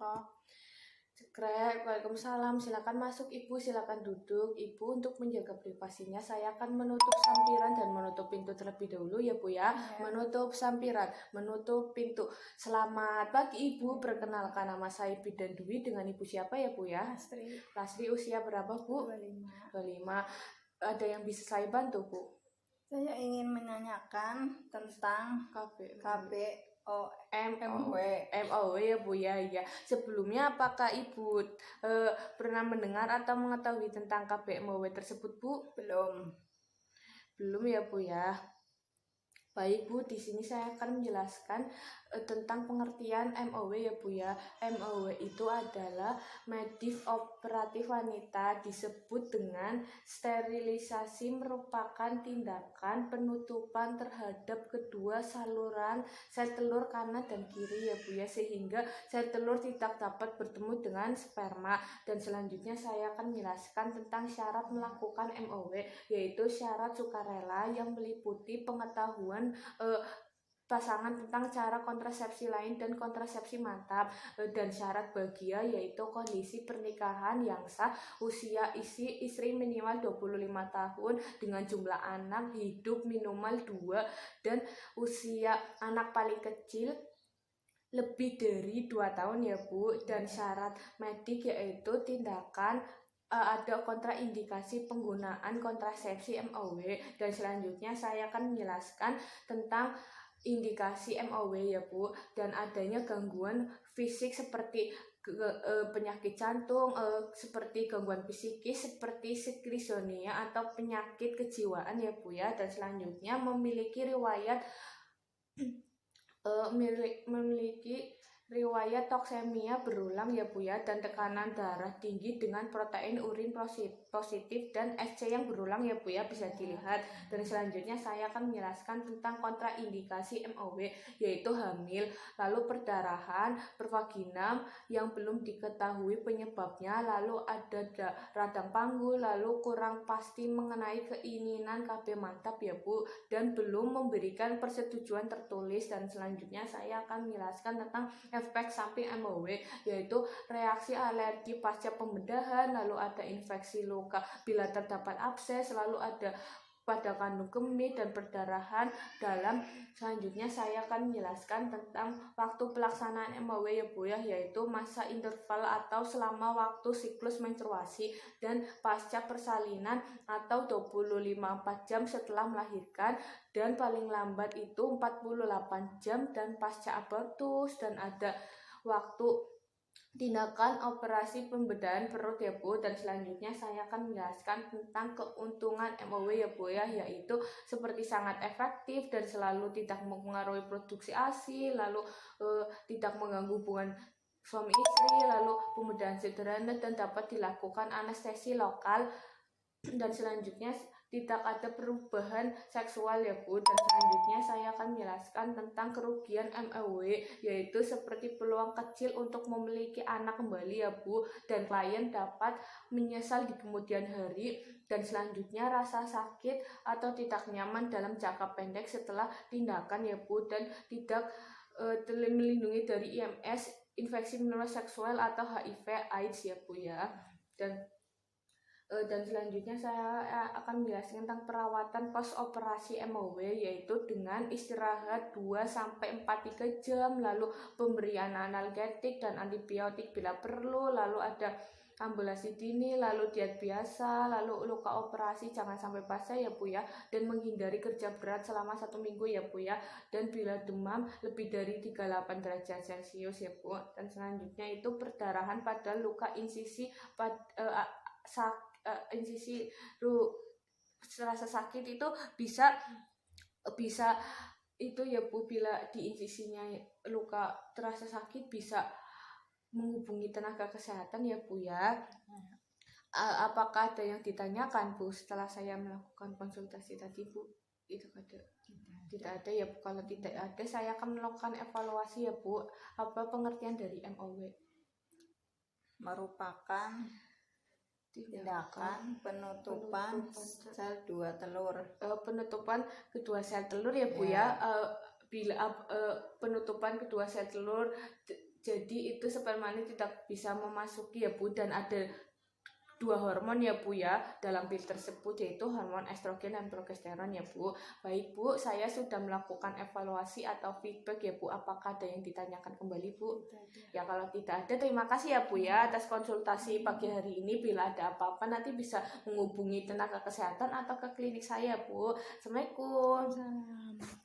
Kak. Cekrek, Waalaikumsalam. Silakan masuk Ibu, silakan duduk. Ibu, untuk menjaga privasinya saya akan menutup sampiran dan menutup pintu terlebih dahulu ya Bu ya. Menutup sampiran, menutup pintu. Selamat pagi Ibu, perkenalkan nama saya Bidan Dwi, dengan Ibu siapa ya Bu ya? Lastri, usia berapa Bu? 25. 25. Ada yang bisa saya bantu Bu? Saya ingin menanyakan tentang MOW ya Bu ya. Sebelumnya apakah Ibu pernah mendengar atau mengetahui tentang KBMOW tersebut Bu? Belum ya Bu ya. Baik Bu, di sini saya akan menjelaskan tentang pengertian MOW ya Bu ya. MOW itu adalah medis operatif wanita, disebut dengan sterilisasi, merupakan tindakan penutupan terhadap kedua saluran sel telur kanan dan kiri ya Bu ya, sehingga sel telur tidak dapat bertemu dengan sperma. Dan selanjutnya saya akan menjelaskan tentang syarat melakukan MOW, yaitu syarat sukarela yang meliputi pengetahuan pasangan tentang cara kontrasepsi lain dan kontrasepsi mantap, dan syarat bahagia yaitu kondisi pernikahan yang sah, usia istri minimal 25 tahun dengan jumlah anak hidup minimal 2, dan usia anak paling kecil lebih dari 2 tahun ya Bu. Dan syarat medik yaitu tindakan ada kontraindikasi penggunaan kontrasepsi MOW. Dan selanjutnya saya akan menjelaskan tentang indikasi MOW ya Bu, dan adanya gangguan fisik seperti penyakit jantung, seperti gangguan psikis seperti skizofrenia atau penyakit kejiwaan ya Bu ya. Dan selanjutnya memiliki riwayat toksemia berulang ya Bu ya, dan tekanan darah tinggi dengan protein urin positif dan SC yang berulang ya Bu ya, bisa dilihat. Dan selanjutnya saya akan menjelaskan tentang kontraindikasi MOW, yaitu hamil, lalu perdarahan, pervaginam yang belum diketahui penyebabnya, lalu ada radang panggul, lalu kurang pasti mengenai keinginan KB mantap ya Bu, dan belum memberikan persetujuan tertulis. Dan selanjutnya saya akan menjelaskan tentang efek samping MOW, yaitu reaksi alergi pasca pembedahan, lalu ada infeksi luka bila terdapat abses, lalu ada pada kandung kemih dan perdarahan dalam. Selanjutnya saya akan menjelaskan tentang waktu pelaksanaan MOW ya Bu ya, yaitu masa interval atau selama waktu siklus menstruasi dan pasca persalinan atau 24 jam setelah melahirkan, dan paling lambat itu 48 jam dan pasca abortus. Dan ada waktu tindakan operasi pembedahan perut ya Bu. Dan selanjutnya saya akan menjelaskan tentang keuntungan MOW ya Bu ya, yaitu seperti sangat efektif dan selalu tidak mempengaruhi produksi ASI, lalu tidak mengganggu hubungan suami istri, lalu pembedahan sederhana dan dapat dilakukan anestesi lokal. Dan selanjutnya tidak ada perubahan seksual ya Bu. Dan selanjutnya saya akan menjelaskan tentang kerugian MOW, yaitu seperti peluang kecil untuk memiliki anak kembali ya Bu, dan klien dapat menyesal di kemudian hari. Dan selanjutnya rasa sakit atau tidak nyaman dalam jangka pendek setelah tindakan ya Bu, dan tidak melindungi dari IMS, infeksi menular seksual atau HIV AIDS ya Bu ya. Dan selanjutnya saya akan menjelaskan tentang perawatan post operasi MOW, yaitu dengan istirahat 2-3 jam, lalu pemberian analgetik dan antibiotik bila perlu, lalu ada ambulasi dini, lalu diet biasa, lalu luka operasi jangan sampai basah ya Bu ya, dan menghindari kerja berat selama 1 minggu ya Bu ya, dan bila demam lebih dari 38 derajat Celcius ya Bu. Dan selanjutnya itu perdarahan pada luka insisi rasa sakit itu bisa itu ya Bu, bila di insisinya luka terasa sakit bisa menghubungi tenaga kesehatan ya Bu ya. Apakah ada yang ditanyakan Bu setelah saya melakukan konsultasi tadi Bu? Itu tidak ada ya Bu. Kalau tidak ada, saya akan melakukan evaluasi ya Bu. Apa pengertian dari MOW? Merupakan tindakan penutupan sel dua telur. Penutupan kedua sel telur ya Bu ya. Bila penutupan kedua sel telur Jadi itu sperma ini tidak bisa memasuki ya Bu, dan ada 2 hormon ya Bu ya dalam pil tersebut, yaitu hormon estrogen dan progesteron ya Bu. Baik Bu, saya sudah melakukan evaluasi atau feedback ya Bu. Apakah ada yang ditanyakan kembali Bu? Ya kalau tidak ada, terima kasih ya Bu ya atas konsultasi pagi hari ini. Bila ada apa-apa nanti bisa menghubungi tenaga kesehatan atau ke klinik saya Bu. Assalamualaikum.